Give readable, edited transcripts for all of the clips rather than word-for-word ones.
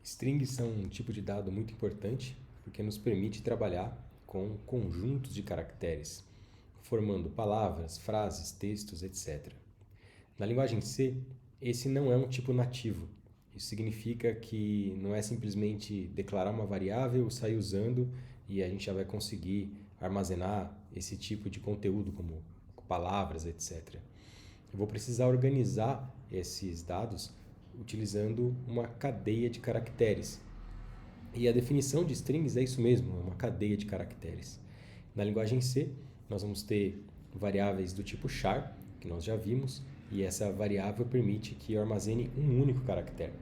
Strings são um tipo de dado muito importante porque nos permite trabalhar com conjuntos de caracteres, formando palavras, frases, textos, etc. Na linguagem C, esse não é um tipo nativo. Isso significa que não é simplesmente declarar uma variável, sair usando e a gente já vai conseguir armazenar esse tipo de conteúdo, como palavras, etc. Eu vou precisar organizar esses dados utilizando uma cadeia de caracteres. E a definição de strings é isso mesmo, é uma cadeia de caracteres. Na linguagem C, nós vamos ter variáveis do tipo char, que nós já vimos, e essa variável permite que eu armazene um único caractere.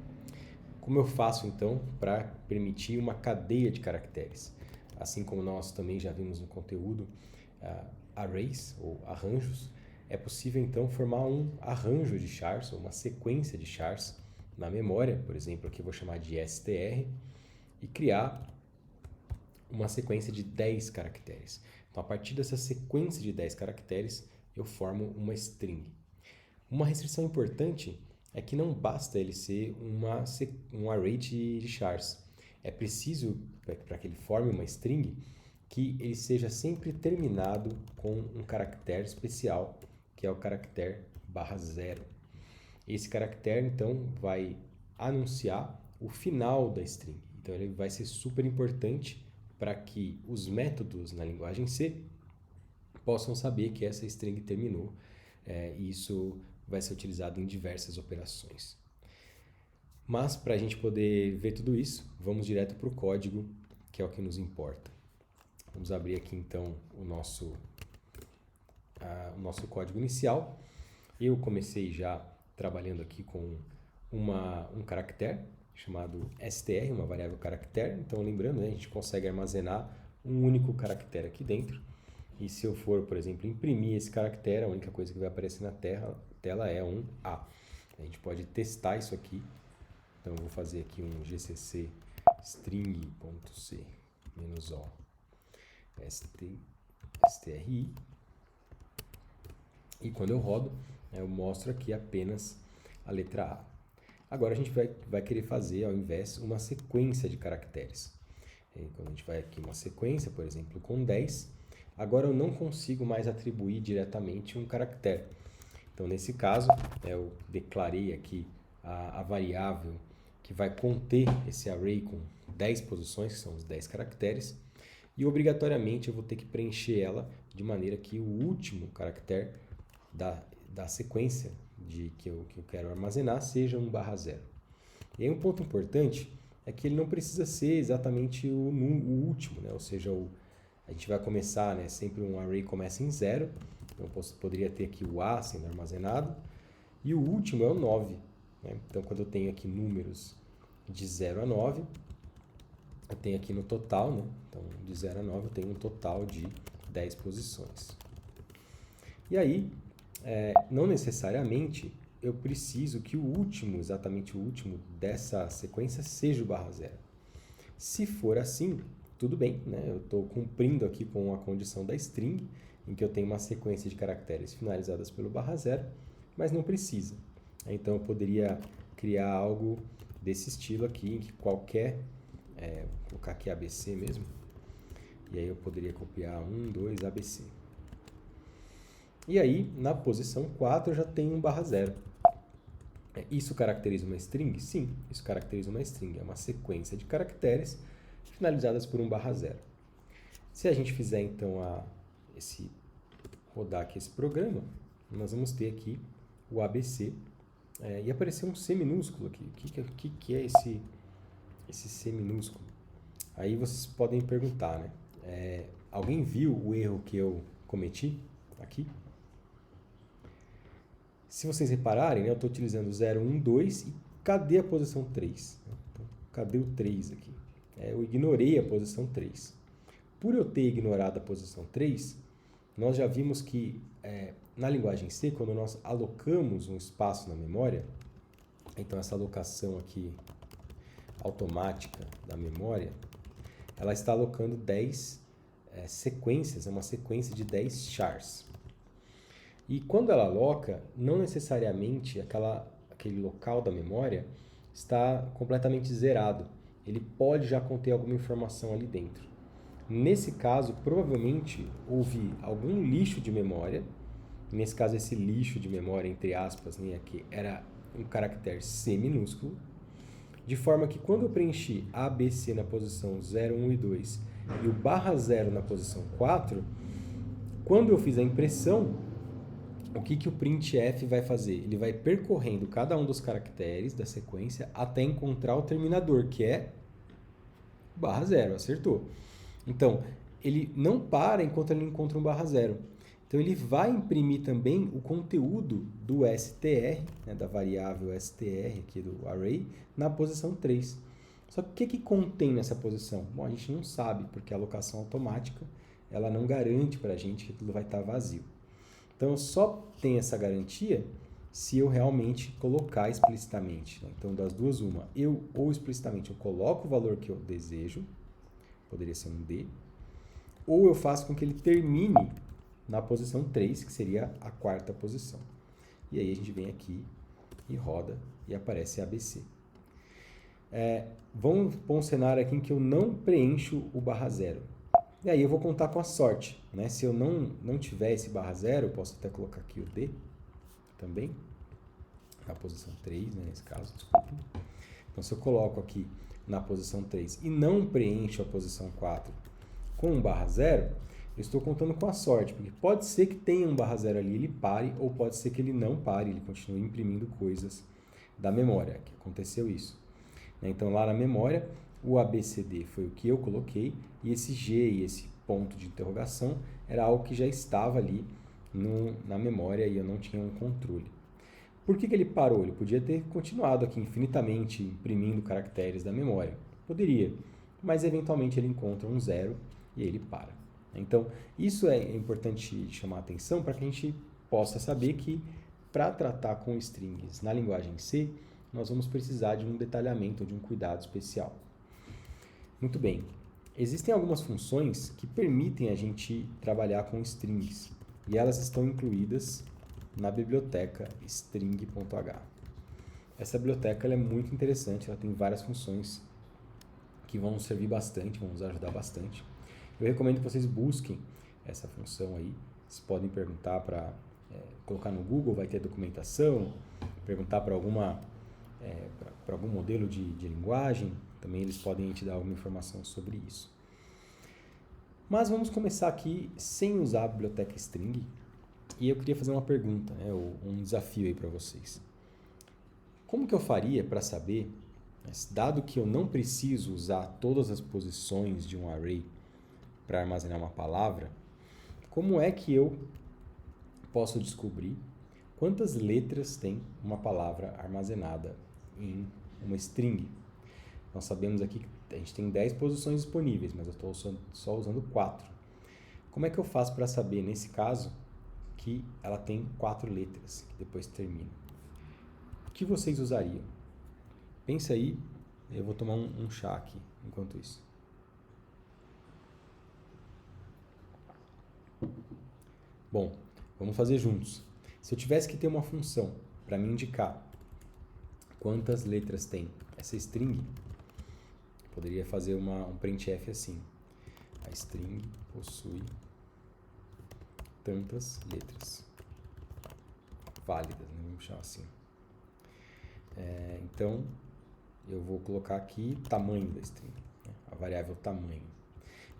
Como eu faço então para permitir uma cadeia de caracteres? Assim como nós também já vimos no conteúdo arrays ou arranjos, é possível então formar um arranjo de chars, ou uma sequência de chars na memória, por exemplo, aqui eu vou chamar de str, e criar uma sequência de 10 caracteres. Então, a partir dessa sequência de 10 caracteres, eu formo uma string. Uma restrição importante é que não basta ele ser um array de chars. É preciso, para que ele forme uma string, que ele seja sempre terminado com um caractere especial, que é o caractere /0. Esse caractere, então, vai anunciar o final da string. Então, ele vai ser super importante para que os métodos na linguagem C possam saber que essa string terminou. E isso vai ser utilizado em diversas operações. Mas, para a gente poder ver tudo isso, vamos direto para o código, que é o que nos importa. Vamos abrir aqui, então, o nosso código inicial. Eu comecei já trabalhando aqui com um caractere chamado str, uma variável caractere. Então, lembrando, né, a gente consegue armazenar um único caractere aqui dentro. E se eu for, por exemplo, imprimir esse caractere, a única coisa que vai aparecer na tela é um A. A gente pode testar isso aqui. Então, eu vou fazer aqui um gcc string.c-o stri. E quando eu rodo, eu mostro aqui apenas a letra A. Agora a gente vai querer fazer, ao invés, uma sequência de caracteres. Quando a gente vai aqui uma sequência, por exemplo, com 10, agora eu não consigo mais atribuir diretamente um caractere. Então, nesse caso, eu declarei aqui a variável que vai conter esse array com 10 posições, que são os 10 caracteres, e obrigatoriamente eu vou ter que preencher ela de maneira que o último caractere da sequência que eu quero armazenar seja um /0. E aí um ponto importante é que ele não precisa ser exatamente o último, né? Ou seja, a gente vai começar, né? Sempre um array começa em 0, então eu poderia ter aqui o A sendo armazenado, e o último é o 9. Né? Então, quando eu tenho aqui números de 0 a 9, eu tenho aqui no total, né? Então, de 0 a 9 eu tenho um total de 10 posições. E aí, não necessariamente eu preciso que exatamente o último dessa sequência seja o /0. Se for assim, tudo bem, né? Eu estou cumprindo aqui com a condição da string, em que eu tenho uma sequência de caracteres finalizadas pelo /0, mas não precisa. Então, eu poderia criar algo desse estilo aqui, em que vou colocar aqui ABC mesmo, e aí eu poderia copiar 1, 2, ABC. E aí, na posição 4, eu já tenho um /0. Isso caracteriza uma string? Sim, isso caracteriza uma string. É uma sequência de caracteres finalizadas por um /0. Se a gente fizer, então, rodar aqui esse programa, nós vamos ter aqui o ABC e aparecer um C minúsculo aqui. O que é esse C minúsculo? Aí vocês podem perguntar, né? Alguém viu o erro que eu cometi aqui? Se vocês repararem, né, eu estou utilizando 0, 1, 2 e cadê a posição 3? Então, cadê o 3 aqui? Eu ignorei a posição 3. Por eu ter ignorado a posição 3, nós já vimos que na linguagem C, quando nós alocamos um espaço na memória, então essa alocação aqui automática da memória, ela está alocando 10 sequências, é uma sequência de 10 chars. E quando ela aloca, não necessariamente aquele local da memória está completamente zerado. Ele pode já conter alguma informação ali dentro. Nesse caso, provavelmente houve algum lixo de memória. Nesse caso, esse lixo de memória, entre aspas, né, aqui, era um caractere C minúsculo, de forma que quando eu preenchi ABC na posição 0, 1 e 2 e o /0 na posição 4, quando eu fiz a impressão, o que o printf vai fazer? Ele vai percorrendo cada um dos caracteres da sequência até encontrar o terminador, que é /0, acertou. Então, ele não para enquanto ele encontra um /0. Então, ele vai imprimir também o conteúdo do str, né, da variável str aqui do array, na posição 3. Só que o que contém nessa posição? Bom, a gente não sabe, porque a alocação automática ela não garante para a gente que tudo vai estar vazio. Então, eu só tenho essa garantia se eu realmente colocar explicitamente. Né? Então, das duas, uma. Eu, ou explicitamente, eu coloco o valor que eu desejo, poderia ser um D, ou eu faço com que ele termine na posição 3, que seria a quarta posição. E aí a gente vem aqui e roda e aparece ABC. Vamos pôr um cenário aqui em que eu não preencho o /0. E aí eu vou contar com a sorte. Né? Se eu não tiver esse /0, eu posso até colocar aqui o D também, na posição 3, né, nesse caso, desculpa. Então, se eu coloco aqui na posição 3 e não preencho a posição 4 com um /0, eu estou contando com a sorte, porque pode ser que tenha um /0 ali, ele pare, ou pode ser que ele não pare, ele continue imprimindo coisas da memória, que aconteceu isso. Então, lá na memória, o ABCD foi o que eu coloquei, e esse G e esse ponto de interrogação era algo que já estava ali na memória e eu não tinha um controle. Por que ele parou? Ele podia ter continuado aqui infinitamente imprimindo caracteres da memória. Poderia, mas eventualmente ele encontra um 0 e ele para. Então, isso é importante chamar a atenção para que a gente possa saber que para tratar com strings na linguagem C, nós vamos precisar de um detalhamento, de um cuidado especial. Muito bem. Existem algumas funções que permitem a gente trabalhar com strings e elas estão incluídas na biblioteca string.h. Essa biblioteca ela é muito interessante, ela tem várias funções que vão servir bastante, vão nos ajudar bastante. Eu recomendo que vocês busquem essa função aí. Vocês podem perguntar para colocar no Google, vai ter documentação, perguntar para algum modelo de linguagem, também eles podem te dar alguma informação sobre isso. Mas vamos começar aqui sem usar a biblioteca string. E eu queria fazer uma pergunta, né, um desafio aí para vocês. Como que eu faria para saber, dado que eu não preciso usar todas as posições de um array para armazenar uma palavra, como é que eu posso descobrir quantas letras tem uma palavra armazenada em uma string? Nós sabemos aqui que a gente tem 10 posições disponíveis, mas eu estou só usando 4. Como é que eu faço para saber, nesse caso, que ela tem 4 letras, que depois termina? O que vocês usariam? Pensa aí, eu vou tomar um chá aqui enquanto isso. Bom, vamos fazer juntos. Se eu tivesse que ter uma função para me indicar quantas letras tem essa string, eu poderia fazer um printf assim. A string possui tantas letras válidas, né? Vamos chamar assim. Então, eu vou colocar aqui tamanho da string, né? A variável tamanho.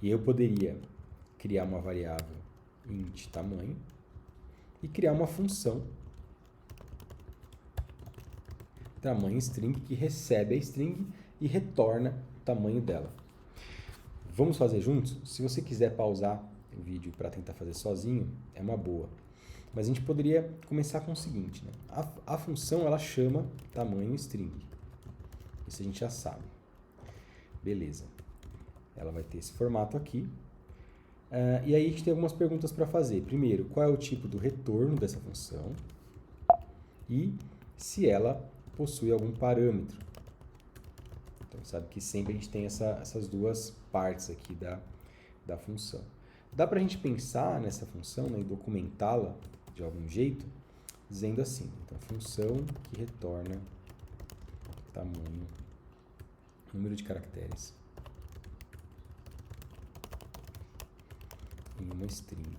E eu poderia criar uma variável int tamanho e criar uma função tamanho string que recebe a string e retorna o tamanho dela. Vamos fazer juntos? Se você quiser pausar o vídeo para tentar fazer sozinho, é uma boa. Mas a gente poderia começar com o seguinte, né? A função ela chama tamanho string. Isso a gente já sabe. Beleza. Ela vai ter esse formato aqui. E aí a gente tem algumas perguntas para fazer. Primeiro, qual é o tipo do retorno dessa função? E se ela possui algum parâmetro. Então, sabe que sempre a gente tem essas duas partes aqui da função. Dá para a gente pensar nessa função, né, e documentá-la de algum jeito, dizendo assim. Então, função que retorna tamanho, número de caracteres em uma string.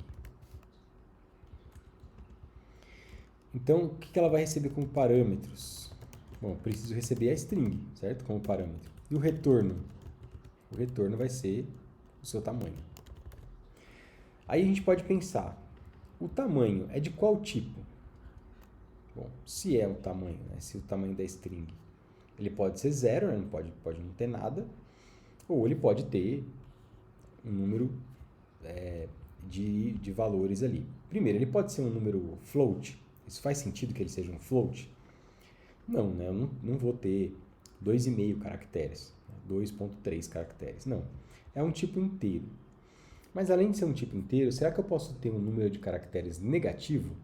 Então, o que ela vai receber como parâmetros? Bom, preciso receber a string, certo? Como parâmetro. E o retorno? O retorno vai ser o seu tamanho. Aí a gente pode pensar, o tamanho é de qual tipo? Bom, se é o tamanho, né? Se o tamanho da string, ele pode ser zero, né? Pode não ter nada, ou ele pode ter um número de valores ali. Primeiro, ele pode ser um número float. Isso faz sentido que ele seja um float? Não, né? Eu não vou ter 2,5 caracteres, 2,3 caracteres. Não. É um tipo inteiro. Mas além de ser um tipo inteiro, será que eu posso ter um número de caracteres negativo?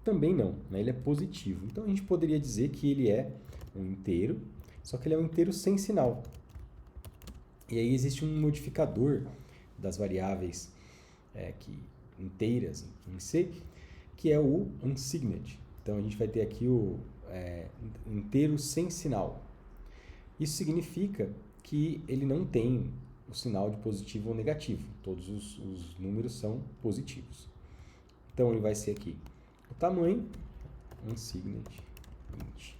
Também não, né? Ele é positivo. Então a gente poderia dizer que ele é um inteiro, só que ele é um inteiro sem sinal. E aí existe um modificador das variáveis inteiras em C, que é o unsigned. Então a gente vai ter aqui o inteiro sem sinal. Isso significa que ele não tem o sinal de positivo ou negativo. Todos os números são positivos. Então ele vai ser aqui o tamanho, unsigned int.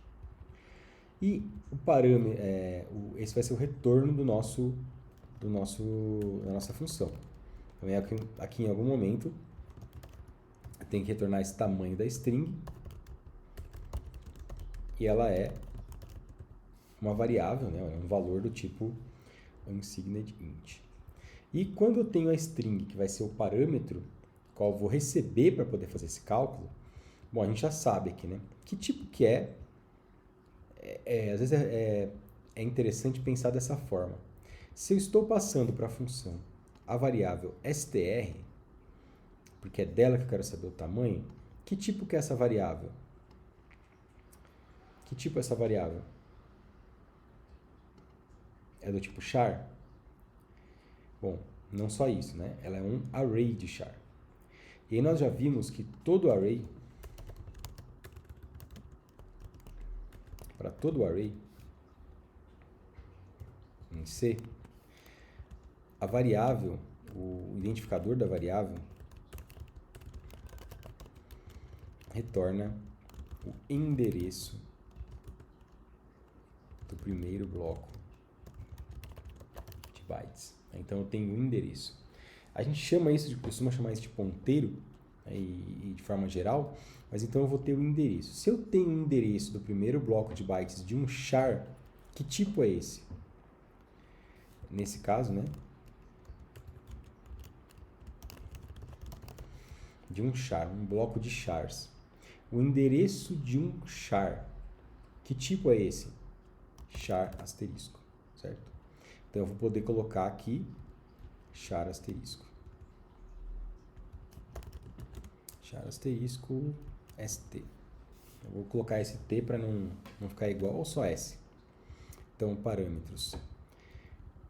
E o parâmetro, esse vai ser o retorno da nossa função. Então aqui em algum momento tem que retornar esse tamanho da string e ela é uma variável, né? É um valor do tipo unsigned int. E quando eu tenho a string, que vai ser o parâmetro qual eu vou receber para poder fazer esse cálculo, bom, a gente já sabe aqui, né? Que tipo que é? Às vezes é interessante pensar dessa forma. Se eu estou passando para a função a variável str, porque é dela que eu quero saber o tamanho, que tipo que é essa variável? Que tipo é essa variável? É do tipo char? Bom, não só isso, né? Ela é um array de char. E aí nós já vimos que todo array, para todo array, em C, a variável, o identificador da variável, retorna o endereço do primeiro bloco de bytes. Então eu tenho o endereço. A gente costuma chamar isso de ponteiro, né, e de forma geral, mas então eu vou ter o endereço. Se eu tenho o endereço do primeiro bloco de bytes de um char, que tipo é esse? Nesse caso, né? De um char, um bloco de chars. O endereço de um char, que tipo é esse? Char asterisco, certo? Então eu vou poder colocar aqui char asterisco. Char asterisco st. Eu vou colocar esse t para não ficar igual ou só s. Então parâmetros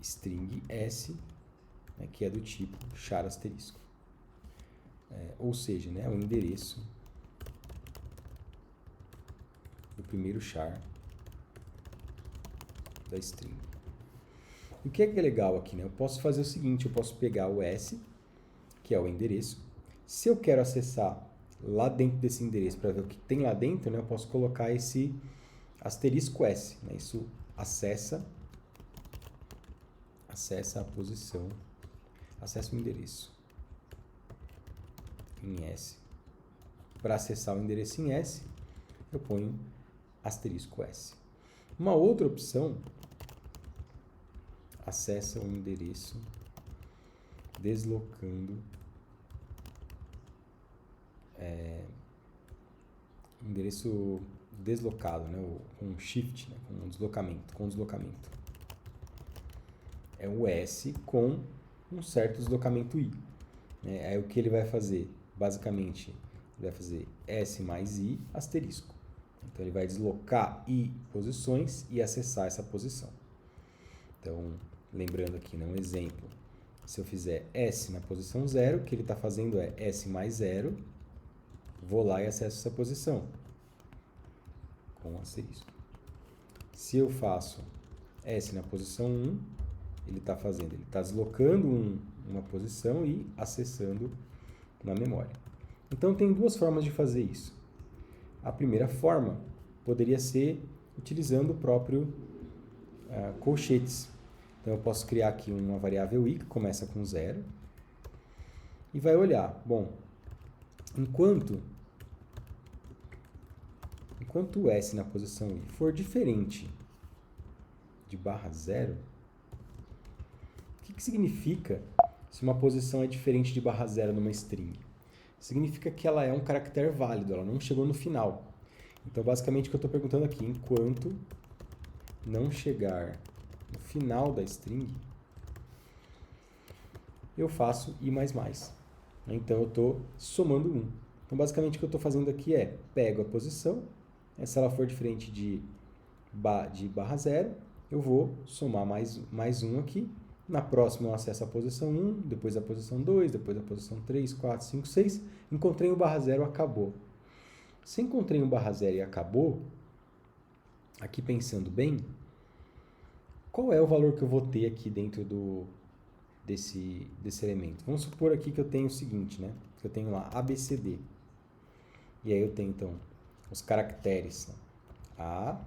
string s, né, que é do tipo char asterisco. Ou seja, né, o endereço do primeiro char da string. O que é legal aqui, né? Eu posso fazer o seguinte, eu posso pegar o s, que é o endereço. Se eu quero acessar lá dentro desse endereço para ver o que tem lá dentro, né, eu posso colocar esse asterisco s, né? Isso acessa a posição, acessa o endereço em s. Para acessar o endereço em s, eu ponho asterisco s. Uma outra opção, acessa o endereço deslocando endereço deslocado, né, com shift, né, com deslocamento. É o S com um certo deslocamento I. Né? Aí o que ele vai fazer? Basicamente, ele vai fazer S mais I asterisco. Então ele vai deslocar I posições e acessar essa posição. Então, lembrando aqui, né, um exemplo. Se eu fizer S na posição 0, o que ele está fazendo é S mais 0, vou lá e acesso essa posição com asterisco. Se eu faço S na posição 1, ele está fazendo? Ele está deslocando uma posição e acessando na memória. Então, tem duas formas de fazer isso. A primeira forma poderia ser utilizando o próprio colchetes. Então, eu posso criar aqui uma variável i que começa com 0 e vai olhar. Bom, enquanto o S na posição i for diferente de /0, o que significa se uma posição é diferente de /0 numa string? Significa que ela é um caractere válido, ela não chegou no final. Então, basicamente, o que eu estou perguntando aqui, enquanto não chegar no final da string, eu faço i++. Então, eu estou somando 1. Então, basicamente, o que eu estou fazendo aqui é, pego a posição, se ela for diferente de /0, eu vou somar mais 1 aqui. Na próxima eu acesso a posição 1, depois a posição 2, depois a posição 3, 4, 5, 6. Encontrei o /0, acabou. Se encontrei o /0 e acabou, aqui pensando bem, qual é o valor que eu vou ter aqui dentro desse elemento? Vamos supor aqui que eu tenho o seguinte, né? Que eu tenho lá ABCD. E aí eu tenho, então, os caracteres A,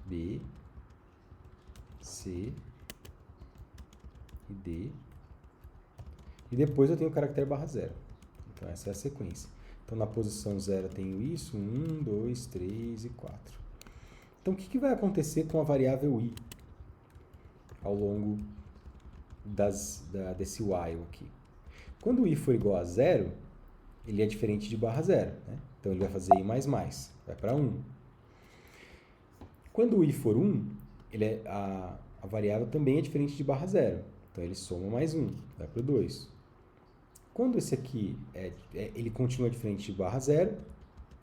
B, C e D. E depois eu tenho o caractere /0. Então, essa é a sequência. Então, na posição 0 eu tenho isso, 1, 2, 3 e 4. Então, o que vai acontecer com a variável i ao longo desse while aqui? Quando o i for igual a 0, ele é diferente de /0, né? Então, ele vai fazer i++, vai para 1. Quando o i for 1, a variável também é diferente de /0. Então, ele soma mais 1, vai para o 2. Quando esse aqui ele continua diferente de /0,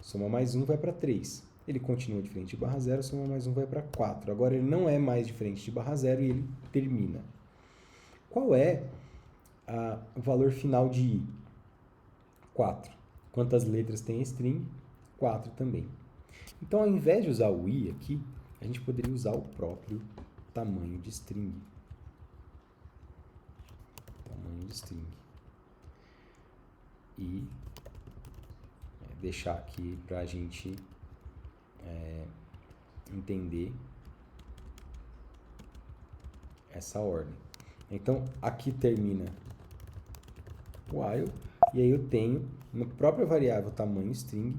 soma mais 1, vai para 3. Ele continua diferente de /0, soma mais 1, vai para 4. Agora, ele não é mais diferente de /0 e ele termina. Qual é o valor final de i? 4. Quantas letras tem a string? 4 também. Então, ao invés de usar o i aqui, a gente poderia usar o próprio tamanho de string. E deixar aqui para a gente entender essa ordem. Então, aqui termina o while, e aí eu tenho na própria variável tamanho string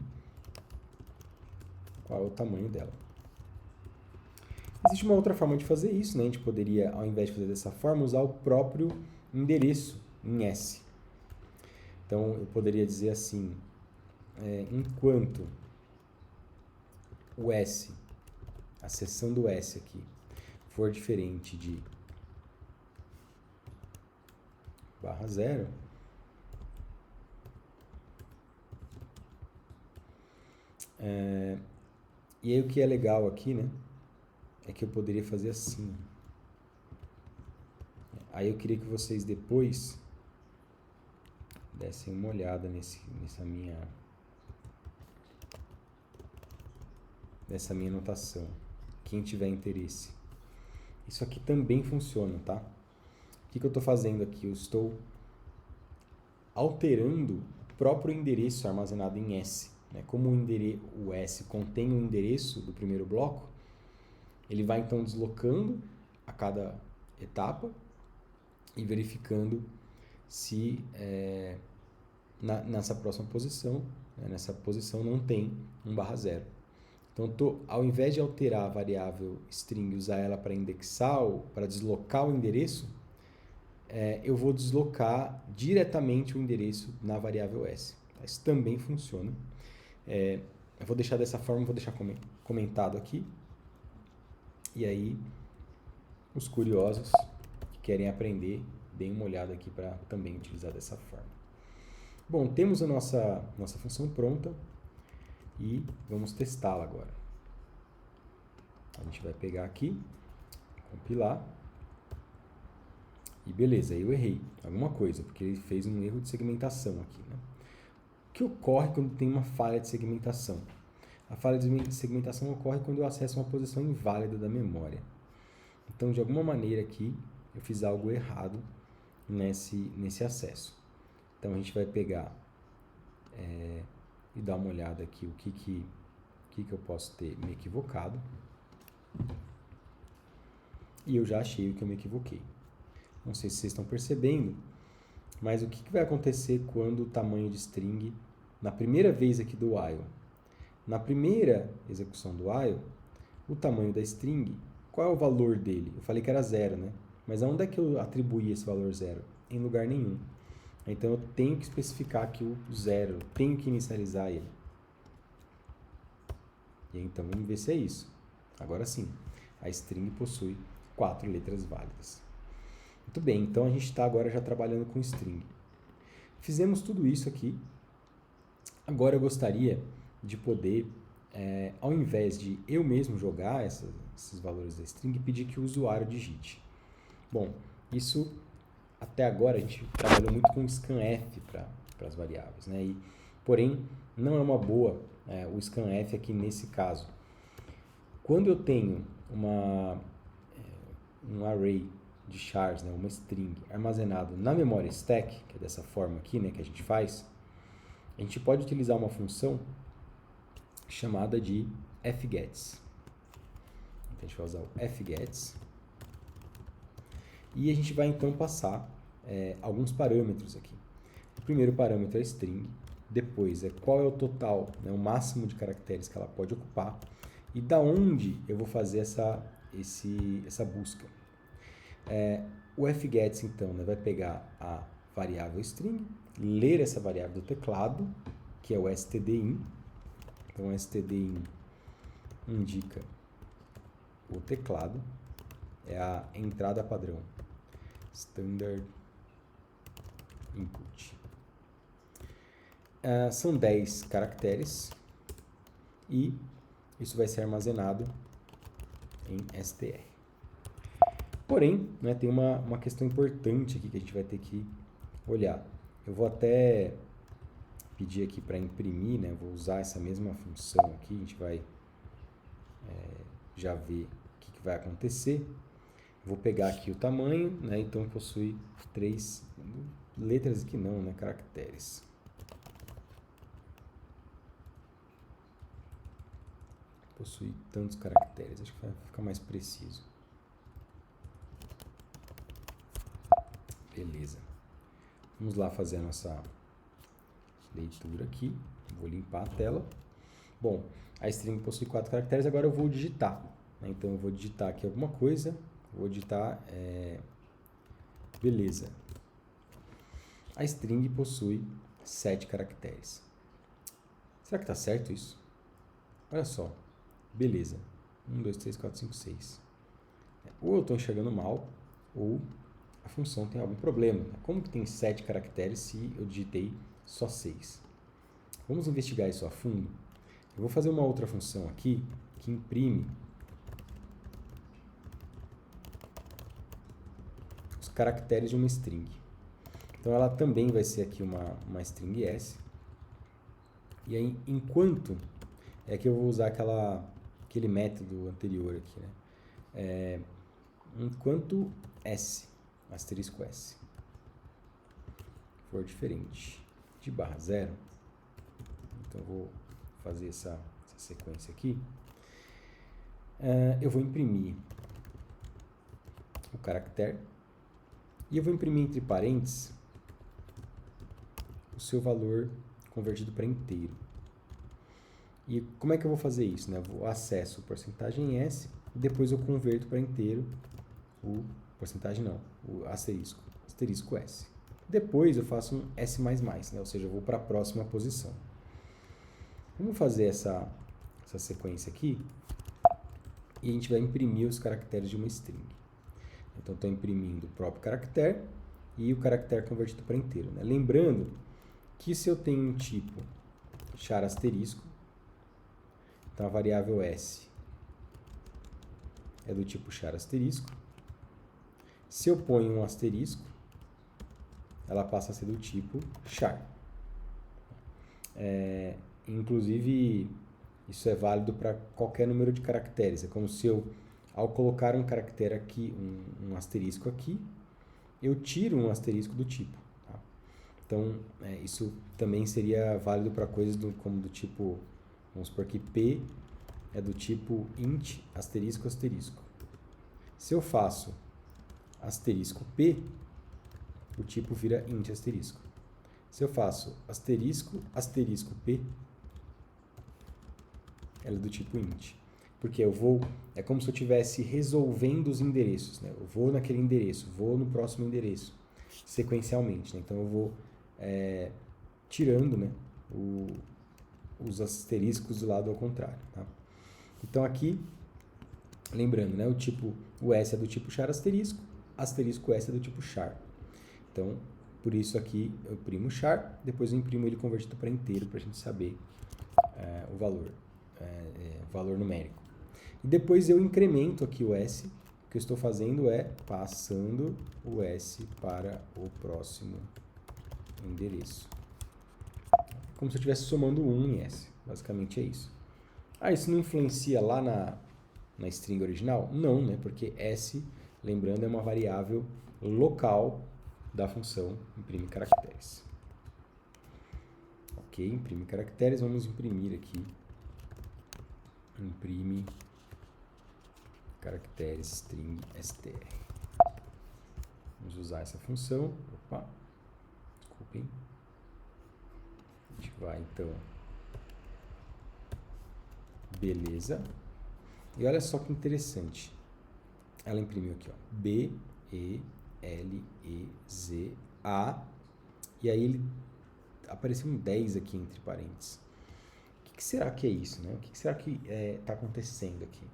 qual é o tamanho dela. Existe uma outra forma de fazer isso, né? A gente poderia, ao invés de fazer dessa forma, usar o próprio endereço em S. Então, eu poderia dizer assim, enquanto o S, a seção do S aqui, for diferente de /0, e aí o que é legal aqui, né, é que eu poderia fazer assim. Aí eu queria que vocês depois dessem uma olhada nessa minha anotação. Quem tiver interesse. Isso aqui também funciona, tá? O que eu estou fazendo aqui? Eu estou alterando o próprio endereço armazenado em S. Né? Como o S contém o endereço do primeiro bloco, ele vai então deslocando a cada etapa e verificando se nessa próxima posição, né, nessa posição não tem um /0. Então, ao invés de alterar a variável string e usar ela para indexar ou para deslocar o endereço, eu vou deslocar diretamente o endereço na variável S. Isso também funciona. Eu vou deixar dessa forma, vou deixar comentado aqui. E aí, os curiosos que querem aprender, deem uma olhada aqui para também utilizar dessa forma. Bom, temos a nossa função pronta e vamos testá-la agora. A gente vai pegar aqui, compilar e beleza, eu errei alguma coisa, porque ele fez um erro de segmentação aqui, né? O que ocorre quando tem uma falha de segmentação? A falha de segmentação ocorre quando eu acesso uma posição inválida da memória. Então, de alguma maneira aqui, eu fiz algo errado nesse acesso. Então, a gente vai pegar e dar uma olhada aqui o que eu posso ter me equivocado. E eu já achei o que eu me equivoquei. Não sei se vocês estão percebendo, mas o que vai acontecer quando o tamanho de string, na primeira vez aqui do while, na primeira execução do while, o tamanho da string, qual é o valor dele? Eu falei que era 0, né? Mas aonde é que eu atribuí esse valor 0? Em lugar nenhum. Então, eu tenho que especificar aqui o 0, tenho que inicializar ele. E então, vamos ver se é isso. Agora sim, a string possui 4 letras válidas. Muito bem, então a gente está agora já trabalhando com string. Fizemos tudo isso aqui. Agora eu gostaria de poder, ao invés de eu mesmo jogar esses valores da string, pedir que o usuário digite. Bom, isso até agora a gente trabalhou muito com scanf para as variáveis, né? Porém, não é uma boa o scanf aqui nesse caso. Quando eu tenho um array de chars, né, uma string armazenado na memória stack, que é dessa forma aqui, né, que a gente faz, a gente pode utilizar uma função chamada de fgets. Então, a gente vai usar o fgets e a gente vai então passar alguns parâmetros aqui. O primeiro parâmetro é string, depois qual é o total, né, o máximo de caracteres que ela pode ocupar e da onde eu vou fazer essa busca. O fgets, então, né, vai pegar a variável string, ler essa variável do teclado, que é o stdin. Então, o stdin indica o teclado, é a entrada padrão, standard input. São 10 caracteres e isso vai ser armazenado em str. Porém, né, tem uma questão importante aqui que a gente vai ter que olhar. Eu vou até pedir aqui para imprimir, né, vou usar essa mesma função aqui, a gente vai já ver o que vai acontecer. Vou pegar aqui o tamanho, né, então possui 3 letras aqui não, né, caracteres. Possui tantos caracteres, acho que vai ficar mais preciso. Beleza. Vamos lá fazer a nossa leitura aqui. Vou limpar a tela. Bom, a string possui 4 caracteres, agora eu vou digitar. Né? Então, eu vou digitar aqui alguma coisa. Vou digitar beleza. A string possui 7 caracteres. Será que está certo isso? Olha só. Beleza. 1, 2, 3, 4, 5, 6. Ou eu estou enxergando mal, ou a função tem algum problema. Como que tem 7 caracteres se eu digitei só 6? Vamos investigar isso a fundo. Eu vou fazer uma outra função aqui que imprime os caracteres de uma string. Então, ela também vai ser aqui uma string S. E aí, enquanto que eu vou usar aquele método anterior aqui, né? Enquanto S, asterisco S, for diferente de barra 0, então eu vou fazer essa sequência aqui, eu vou imprimir o caractere e eu vou imprimir entre parênteses o seu valor convertido para inteiro. E como é que eu vou fazer isso? Né? Eu vou acesso porcentagem S e depois eu converto para inteiro o porcentagem não, o asterisco S. Depois eu faço um S++, né? Ou seja, eu vou para a próxima posição. Vamos fazer essa sequência aqui e a gente vai imprimir os caracteres de uma string. Então, estou imprimindo o próprio caractere e o caractere convertido para inteiro. Né? Lembrando que se eu tenho um tipo char asterisco, então a variável S é do tipo char asterisco. Se eu ponho um asterisco, ela passa a ser do tipo char. Inclusive, Isso é válido para qualquer número de caracteres. É como se eu, ao colocar um caractere aqui, um asterisco aqui, eu tiro um asterisco do tipo. Tá? Então, isso também seria válido para coisas como do tipo, vamos supor que P é do tipo int asterisco asterisco. Se eu faço asterisco P, o tipo vira int asterisco. Se eu faço asterisco asterisco P, ela é do tipo int. Porque é como se eu estivesse resolvendo os endereços, né? Eu vou naquele endereço, vou no próximo endereço, sequencialmente, né? Então eu vou tirando, né, os asteriscos do lado ao contrário, tá? Então aqui, lembrando, né, o S é do tipo char asterisco, asterisco S é do tipo char. Então, por isso aqui eu imprimo char, depois eu imprimo ele convertido para inteiro para a gente saber o valor numérico. E depois eu incremento aqui o S. O que eu estou fazendo é passando o S para o próximo endereço. Como se eu estivesse somando 1 em S. Basicamente é isso. Isso não influencia lá na string original? Não, né? Porque S, lembrando, é uma variável local da função imprime caracteres. Ok, imprime caracteres. Vamos imprimir aqui. Imprime caracteres string str. Vamos usar essa função. Opa, desculpem. A gente vai então. Beleza. E olha só que interessante. Ela imprimiu aqui, ó, B, E, L, E, Z, A. E aí apareceu um 10 aqui entre parênteses. O que será que é isso, né? O que será que está acontecendo aqui?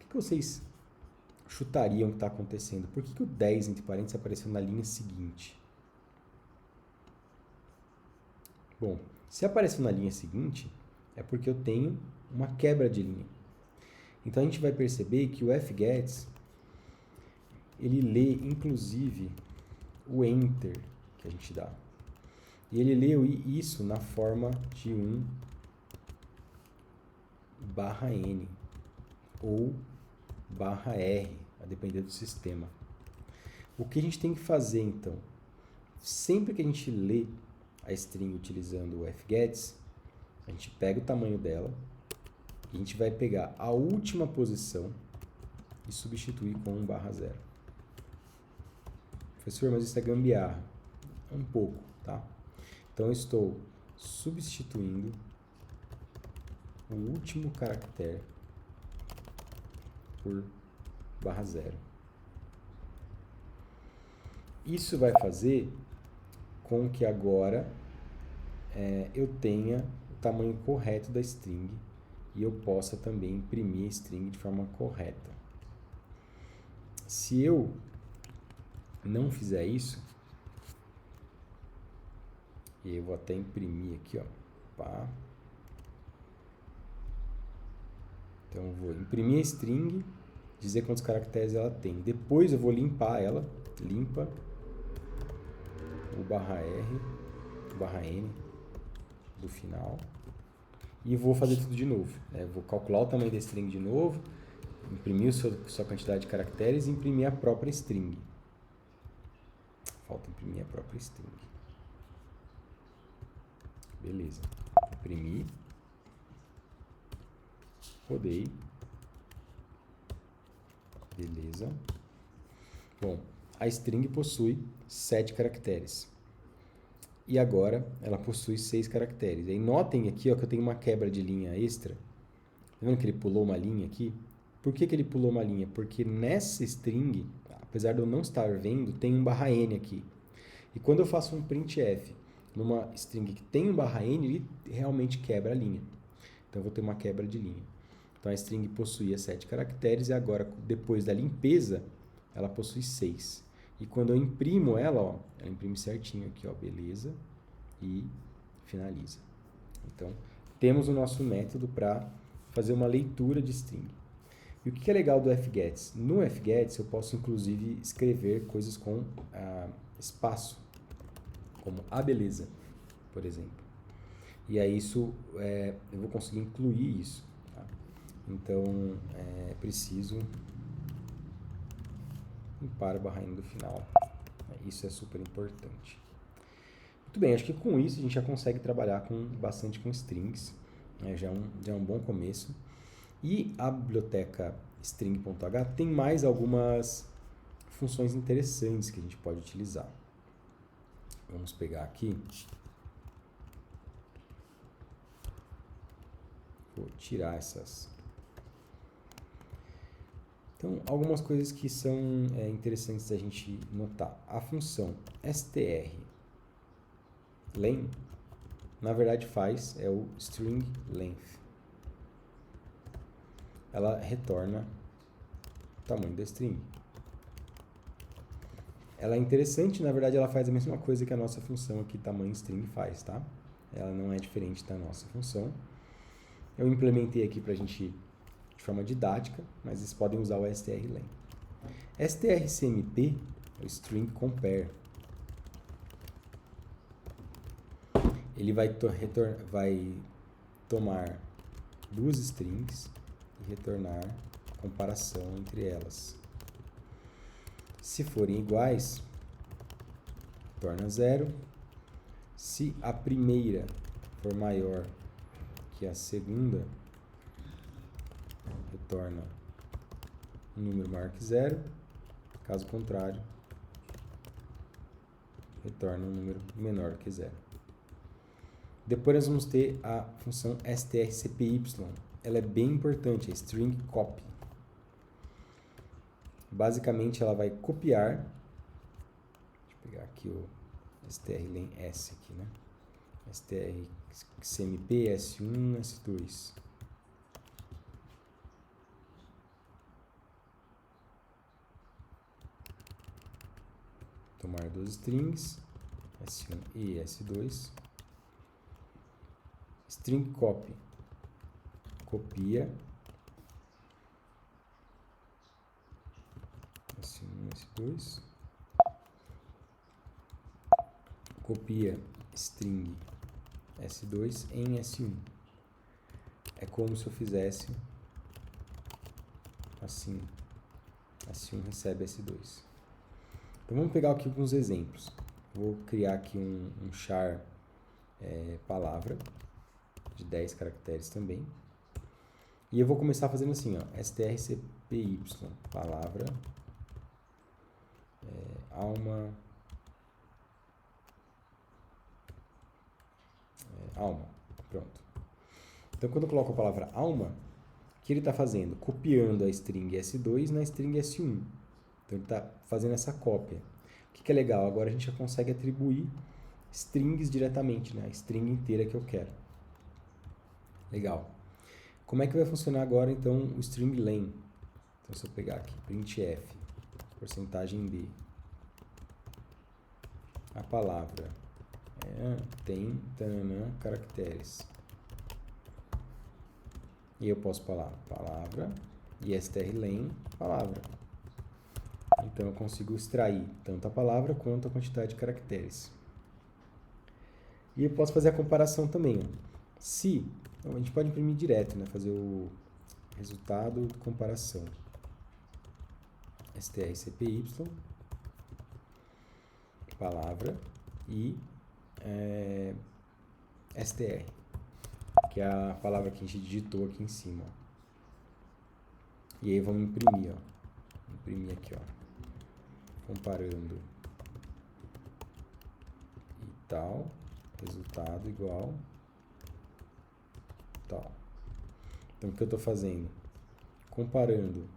O que vocês chutariam que está acontecendo? Por que o 10 entre parênteses apareceu na linha seguinte? Bom, se apareceu na linha seguinte, é porque eu tenho uma quebra de linha. Então a gente vai perceber que o fgets ele lê inclusive o enter que a gente dá. E ele leu isso na forma de um /n ou /r, a depender do sistema. O que a gente tem que fazer então? Sempre que a gente lê a string utilizando o fgets, a gente pega o tamanho dela e a gente vai pegar a última posição e substituir com um /0. Professor, mas isso é gambiarra. Um pouco, tá? Então eu estou substituindo o último caractere por /0. Isso vai fazer com que agora eu tenha o tamanho correto da string e eu possa também imprimir a string de forma correta. Se eu não fizer isso, e eu vou até imprimir aqui, ó, pá. Então eu vou imprimir a string, dizer quantos caracteres ela tem. Depois eu vou limpar ela, limpa o /r, o /n do final. E vou fazer tudo de novo. Vou calcular o tamanho da string de novo, imprimir sua quantidade de caracteres e imprimir a própria string. Falta imprimir a própria string. Beleza. Imprimi. Rodei. Beleza. Bom, a string possui 7 caracteres. E agora ela possui 6 caracteres. E aí notem aqui, ó, que eu tenho uma quebra de linha extra. Tá vendo que ele pulou uma linha aqui? Por que ele pulou uma linha? Porque nessa string, apesar de eu não estar vendo, tem um /n aqui. E quando eu faço um printf numa string que tem um /n, ele realmente quebra a linha. Então eu vou ter uma quebra de linha. Então a string possuía 7 caracteres e agora, depois da limpeza, ela possui 6. E quando eu imprimo ela, ó, ela imprime certinho aqui, ó, beleza, e finaliza. Então, temos o nosso método para fazer uma leitura de string. E o que é legal do fgets? No fgets eu posso inclusive escrever coisas com espaço, como a beleza, por exemplo. E aí eu vou conseguir incluir isso. Tá? Então, preciso limpar a barrinha do final. Isso é super importante. Muito bem, acho que com isso a gente já consegue trabalhar bastante com strings. Já é um bom começo. E a biblioteca string.h tem mais algumas funções interessantes que a gente pode utilizar. Vamos pegar aqui. Vou tirar essas. Então, algumas coisas que são interessantes da gente notar. A função strlen, na verdade é o string length. Ela retorna o tamanho da string. Ela é interessante, na verdade ela faz a mesma coisa que a nossa função aqui, tamanho string, faz, tá? Ela não é diferente da nossa função. Eu implementei aqui pra gente de forma didática, mas vocês podem usar o strlen. strcmp é o string compare. Ele vai tomar duas strings e retornar a comparação entre elas. Se forem iguais, torna 0. Se a primeira for maior que a segunda, retorna um número maior que 0. Caso contrário, retorna um número menor que 0. Depois nós vamos ter a função strcpy. Ela é bem importante, é string copy. Basicamente ela vai copiar. Deixa eu pegar aqui o strlen s aqui, né? strcmp s1 s2. Tomar duas strings, S1 e S2. String copy, copia S1 e S2. Copia string S2 em S1. É como se eu fizesse assim. S1 recebe S2. Então vamos pegar aqui alguns exemplos. Vou criar aqui um char palavra de 10 caracteres também. E eu vou começar fazendo assim, ó, strcpy, palavra, alma, alma, pronto. Então quando eu coloco a palavra alma, o que ele está fazendo? Copiando a string S2 na string S1. Então ele está fazendo essa cópia. O que é legal? Agora a gente já consegue atribuir strings diretamente, né? A string inteira que eu quero. Legal. Como é que vai funcionar agora então o string len? Então se eu pegar aqui, printf, porcentagem b, a palavra tem caracteres. E eu posso falar palavra e strlen palavra. Então eu consigo extrair tanto a palavra quanto a quantidade de caracteres. E eu posso fazer a comparação também. Se, então a gente pode imprimir direto, né? Fazer o resultado de comparação. strcpy, palavra e str, que é a palavra que a gente digitou aqui em cima. E aí vamos imprimir, ó. Imprimir aqui, ó. Comparando e tal, resultado igual tal. Então o que eu estou fazendo? Comparando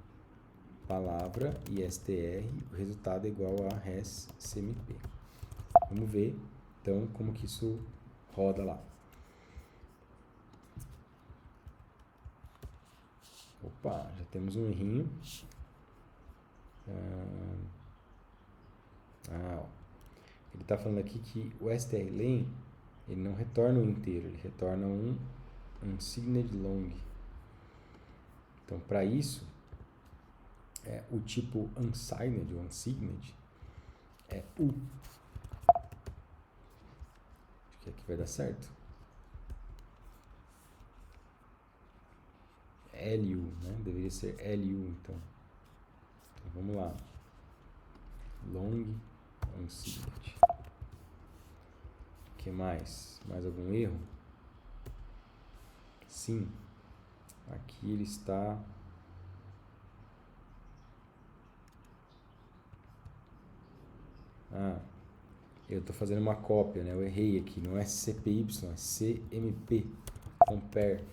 palavra e str, o resultado é igual a rescmp. Vamos ver então como que isso roda lá. Opa, já temos um errinho. Ó. Ele está falando aqui que o strlen ele não retorna o inteiro, ele retorna um unsigned long. Então, para isso, o tipo unsigned ou unsigned é u. Acho que aqui vai dar certo. LU, né? Deveria ser LU, então. Então vamos lá. Long unsegment. O que mais? Mais algum erro? Sim. Aqui ele está... eu estou fazendo uma cópia, né? Eu errei aqui. Não é CPY, é CMP. Compare.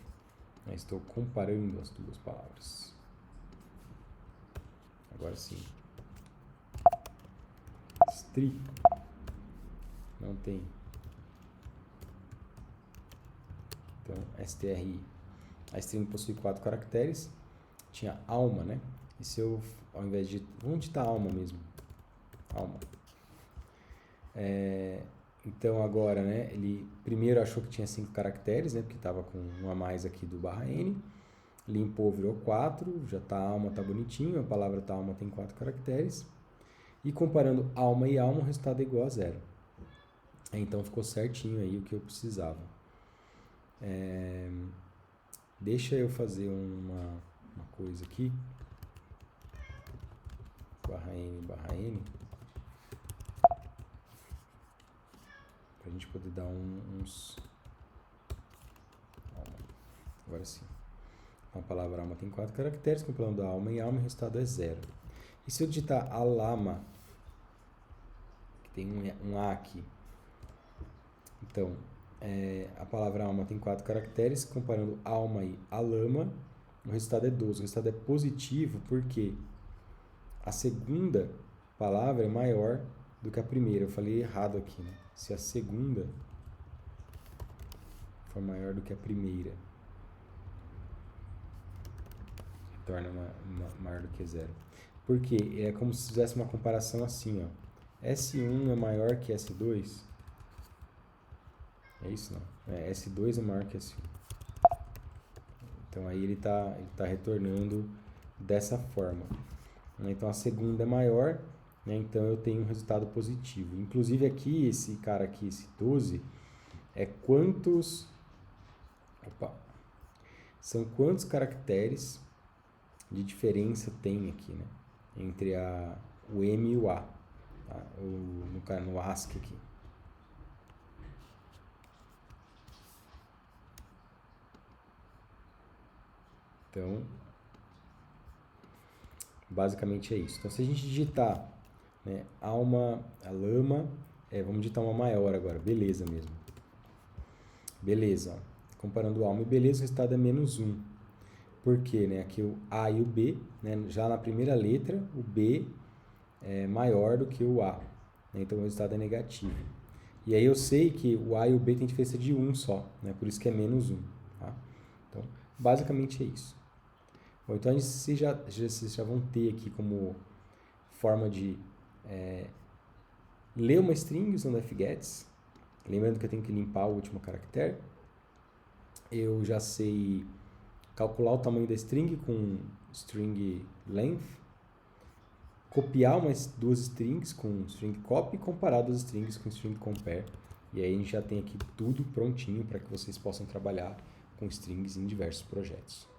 Eu estou comparando as duas palavras. Agora sim. Stri. Não tem. Então, STRI. A string possui 4 caracteres. Tinha alma, né? E se eu, ao invés de... Onde está alma mesmo? Alma. Então agora, né? Ele primeiro achou que tinha 5 caracteres, né? Porque estava com um a mais aqui do barra N. Limpou, virou 4. Já tá alma, tá bonitinho. A palavra tá alma tem 4 caracteres. E comparando alma e alma, o resultado é igual a 0. Então ficou certinho aí o que eu precisava. Deixa eu fazer uma coisa aqui. Barra N. Pra gente poder dar uns... Agora sim. A palavra alma tem 4 caracteres, comparando alma e alma, o resultado é 0. E se eu digitar alama, que tem um A aqui, então, a palavra alma tem 4 caracteres, comparando alma e alama, o resultado é 12. O resultado é positivo porque a segunda palavra é maior do que a primeira. Eu falei errado aqui, né? Se a segunda for maior do que a primeira, torna maior do que 0. Porque é como se fizesse uma comparação assim, ó. S1 é maior que S2? É isso, não? S2 é maior que S1. Então aí ele tá retornando dessa forma. Então a segunda é maior, né? Então eu tenho um resultado positivo. Inclusive aqui, esse cara aqui, esse 12, é quantos... São quantos caracteres de diferença tem aqui, né? Entre o M e o A. Tá? No ASCII aqui. Então, basicamente é isso. Então, se a gente digitar, né, alma, a lama, vamos digitar uma maior agora, beleza mesmo. Beleza, ó. Comparando alma e beleza, o resultado é menos 1. Por quê? Né? Aqui o A e o B, né? Já na primeira letra, o B é maior do que o A. Né? Então, o resultado é negativo. E aí eu sei que o A e o B tem diferença de 1 só, né? Por isso que é menos 1. Tá? Então, basicamente é isso. Bom, então vocês já vão ter aqui como forma de ler uma string usando fgets. Lembrando que eu tenho que limpar o último caractere. Eu já sei calcular o tamanho da string com string length. Copiar umas duas strings com string copy e comparar duas strings com string compare. E aí a gente já tem aqui tudo prontinho para que vocês possam trabalhar com strings em diversos projetos.